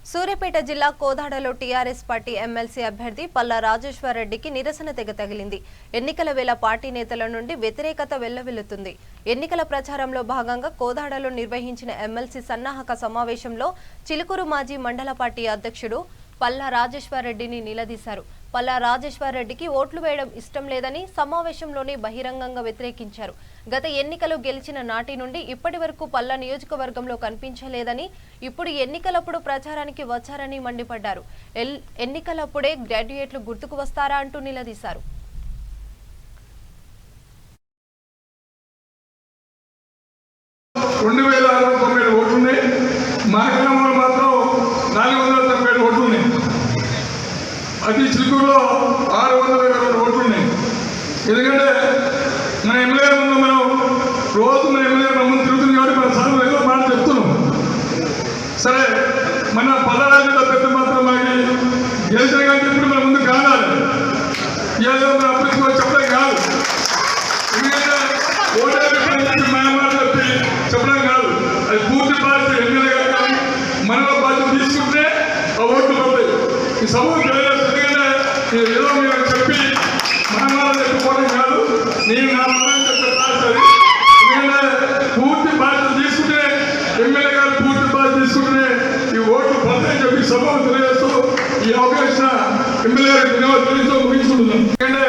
సూర్యాపేట జిల్లా కోదాడలో TRS party MLC అభ్యర్థి పల్లా రాజేశ్వర్ రెడ్డికి నిరసన తెగ తగిలింది. ఎన్నికల వేళ పార్టీ నేతల నుండి వ్యతిరేకత వెల్లవిల్లుతుంది. ఎన్నికల ప్రచారంలో భాగంగా కోదాడలో నిర్వహించిన ఎమ్మెల్సీ సన్నాహక సమావేశంలో చిలుకూరు మాజీ మండల పార్టీ అధ్యక్షుడు పల్లా రాజేశ్వర్ రెడ్డిని నిలదీశారు. పల్లా రాజేశ్వర్ రెడ్డికి ఓట్లు వేయడం ఇష్టం లేదని సమావేశంలోనే బహిరంగంగా వ్యతిరేకించారు. గత ఎన్నికలు గెలిచిన నాటి నుండి ఇప్పటి వరకు పల్లా నియోజకవర్గంలో కనిపించలేదని, ఇప్పుడు ఎన్నికలప్పుడు ప్రచారానికి వచ్చారని మండిపడ్డారు. ఎన్నికలప్పుడే గ్రాడ్యుయేట్లు గుర్తుకు వస్తారా అంటూ నిలదీశారు. అది చిలుకూరులో 622 ఓట్లు ఉన్నాయి. ఎందుకంటే మన ఎమ్మెల్యే ముందు మనం రోజు మన ఎమ్మెల్యే ముందు తిరుగుతుంది కాబట్టి మన సార్లు ఏదో మాట చెప్తున్నాం. సరే, మన పల్లరాజుల పెద్ద మాత్రం మనకి గెలిచిన కానీ ఇప్పుడు మన ముందు కావాలి. ఏదో మన అప్పుడు చెప్పడం కాదు. ఎందుకంటే ఓటే మాట చెప్పి చెప్పడం కాదు. అది పూర్తి బాధ్యత ఎమ్మెల్యే గారు కానీ మనలో బాధ్యత తీసుకుంటే ఆ ఓట్లు పడతాయి. ఈ సమూహం ఏదో మీరు చెప్పి మనమాలను ఎక్కుపోవడం కాదు. నేను నా మనం చెప్పాలి. ఎందుకంటే పూర్తి బాధ్యత తీసుకుంటే ఎమ్మెల్యే గారు పూర్తి బాధ్యత తీసుకుంటే ఈ ఓట్లు పడతాయని చెప్పి సభకు తెలియజేస్తూ ఈ అవకాశం ఎమ్మెల్యే గారికి ధన్యవాదాలు ముగించుకుంటున్నాం. ఎందుకంటే